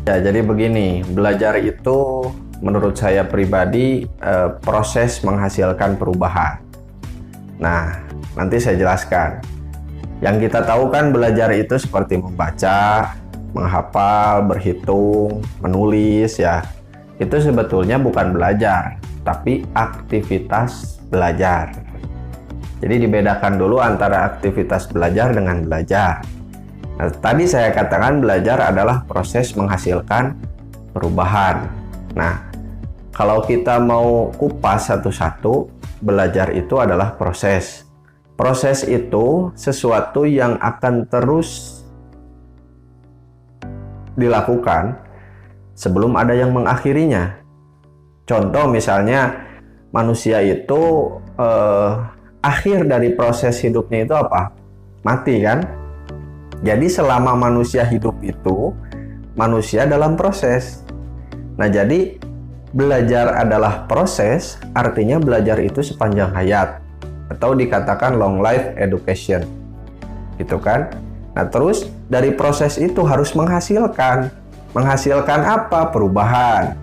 Ya, jadi begini, belajar itu menurut saya pribadi proses menghasilkan perubahan. Nah, nanti saya jelaskan. Yang kita tahu kan belajar itu seperti membaca, menghafal, berhitung, menulis ya. Itu sebetulnya bukan belajar, tapi aktivitas belajar. Jadi dibedakan dulu antara aktivitas belajar dengan belajar. Nah, tadi saya katakan belajar adalah proses menghasilkan perubahan. Nah, kalau kita mau kupas satu-satu, belajar itu adalah proses. Proses itu sesuatu yang akan terus dilakukan sebelum ada yang mengakhirinya. Contoh misalnya manusia itu akhir dari proses hidupnya itu apa? Mati kan? Jadi selama manusia hidup itu, manusia dalam proses. Nah, jadi belajar adalah proses, artinya belajar itu sepanjang hayat. Atau dikatakan long life education. Gitu kan? Nah, terus dari proses itu harus menghasilkan. Menghasilkan apa? Perubahan.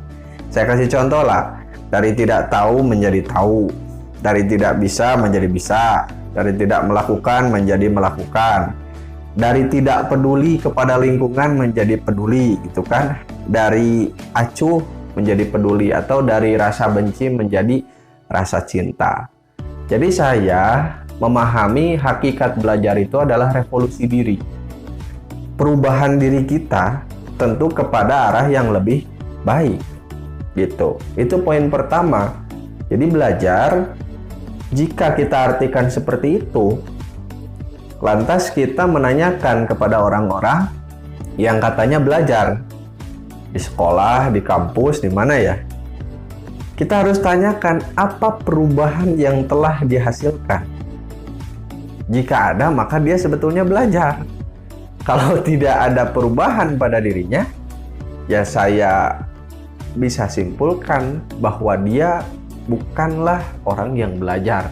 Saya kasih contoh lah. Dari tidak tahu menjadi tahu. Dari tidak bisa menjadi bisa. Dari tidak melakukan menjadi melakukan. Dari tidak peduli kepada lingkungan menjadi peduli, gitu kan? Dari acuh menjadi peduli, atau dari rasa benci menjadi rasa cinta. Jadi saya memahami hakikat belajar itu adalah revolusi diri. Perubahan diri kita tentu kepada arah yang lebih baik, gitu. Itu poin pertama. Jadi belajar, jika kita artikan seperti itu, lantas kita menanyakan kepada orang-orang yang katanya belajar di sekolah, di kampus, di mana ya? Kita harus tanyakan apa perubahan yang telah dihasilkan. Jika ada, maka dia sebetulnya belajar. Kalau tidak ada perubahan pada dirinya, ya saya bisa simpulkan bahwa dia bukanlah orang yang belajar,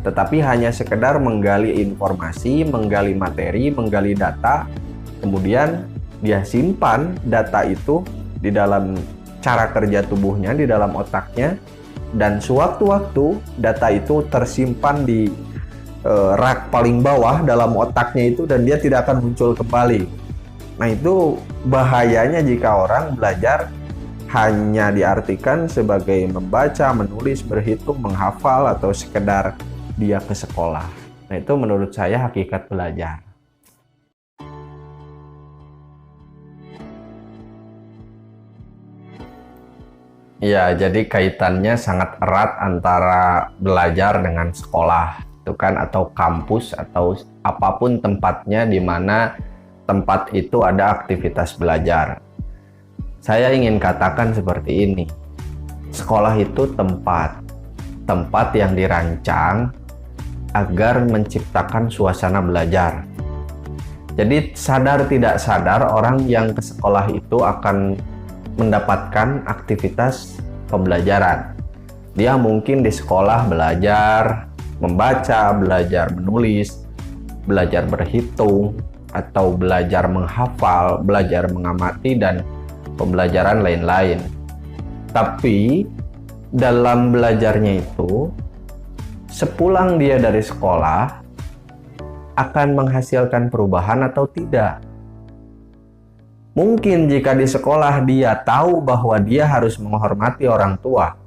tetapi hanya sekedar menggali informasi, menggali materi, menggali data, kemudian dia simpan data itu di dalam cara kerja tubuhnya, di dalam otaknya, dan sewaktu-waktu data itu tersimpan di rak paling bawah dalam otaknya itu, dan dia tidak akan muncul kembali. Nah, itu bahayanya jika orang belajar hanya diartikan sebagai membaca, menulis, berhitung, menghafal, atau sekedar dia ke sekolah. Nah, itu menurut saya hakikat belajar. Ya, jadi kaitannya sangat erat antara belajar dengan sekolah, itu kan, atau kampus, atau apapun tempatnya di mana tempat itu ada aktivitas belajar. Saya ingin katakan seperti ini. Sekolah itu tempat yang dirancang agar menciptakan suasana belajar. Jadi sadar tidak sadar orang yang ke sekolah itu akan mendapatkan aktivitas pembelajaran. Dia mungkin di sekolah belajar membaca, belajar menulis, belajar berhitung, atau belajar menghafal, belajar mengamati, dan pembelajaran lain-lain. Tapi dalam belajarnya itu, sepulang dia dari sekolah, akan menghasilkan perubahan atau tidak. Mungkin jika di sekolah dia tahu bahwa dia harus menghormati orang tua,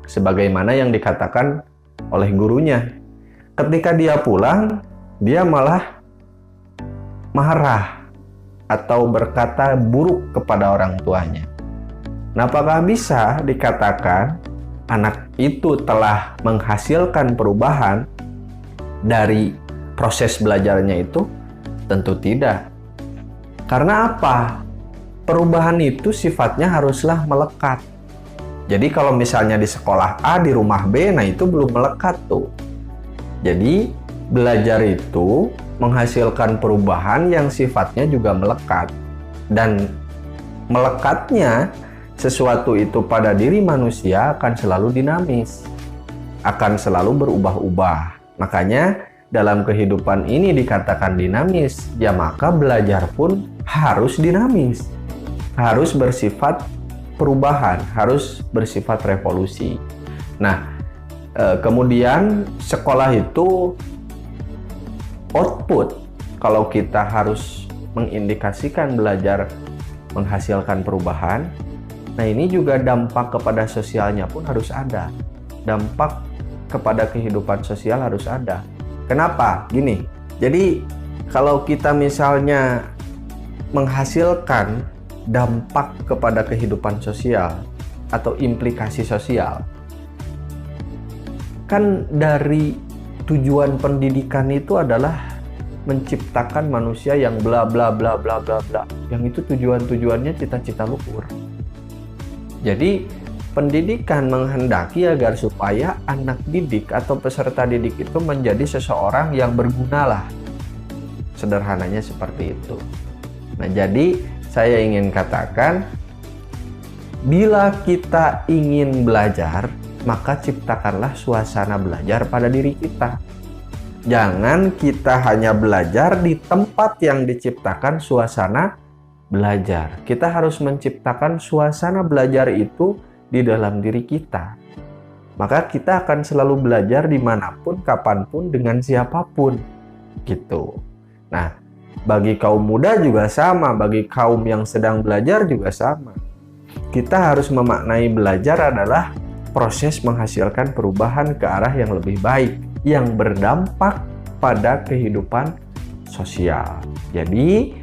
sebagaimana yang dikatakan oleh gurunya. Ketika dia pulang, dia malah marah atau berkata buruk kepada orang tuanya. Nah, apakah bisa dikatakan anak itu telah menghasilkan perubahan dari proses belajarnya itu? Tentu tidak. Karena apa? Perubahan itu sifatnya haruslah melekat. Jadi kalau misalnya di sekolah A, di rumah B, nah itu belum melekat tuh. Jadi belajar itu menghasilkan perubahan yang sifatnya juga melekat. Dan melekatnya sesuatu itu pada diri manusia akan selalu dinamis, akan selalu berubah-ubah. Makanya dalam kehidupan ini dikatakan dinamis, ya maka belajar pun harus dinamis. harus bersifat perubahan, harus bersifat revolusi. Nah, kemudian sekolah itu output, kalau kita harus mengindikasikan belajar menghasilkan perubahan, nah ini juga dampak kepada sosialnya pun harus ada. Dampak kepada kehidupan sosial harus ada. Kenapa? Gini, jadi kalau kita misalnya menghasilkan dampak kepada kehidupan sosial atau implikasi sosial, kan dari tujuan pendidikan itu adalah menciptakan manusia yang bla bla bla bla bla bla. Yang itu tujuannya cita-cita luhur. Jadi pendidikan menghendaki agar supaya anak didik atau peserta didik itu menjadi seseorang yang berguna lah. Sederhananya seperti itu. Nah, jadi saya ingin katakan, bila kita ingin belajar, maka ciptakanlah suasana belajar pada diri kita. Jangan kita hanya belajar di tempat yang diciptakan suasana belajar. Kita harus menciptakan suasana belajar itu di dalam diri kita. Maka kita akan selalu belajar dimanapun, kapanpun, dengan siapapun. Gitu. Nah, bagi kaum muda juga sama, bagi kaum yang sedang belajar juga sama. Kita harus memaknai belajar adalah proses menghasilkan perubahan ke arah yang lebih baik, yang berdampak pada kehidupan sosial. Jadi,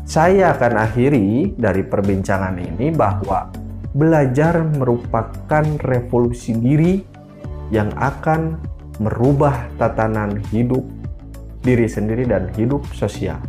saya akan akhiri dari perbincangan ini bahwa belajar merupakan revolusi diri yang akan merubah tatanan hidup diri sendiri dan hidup sosial.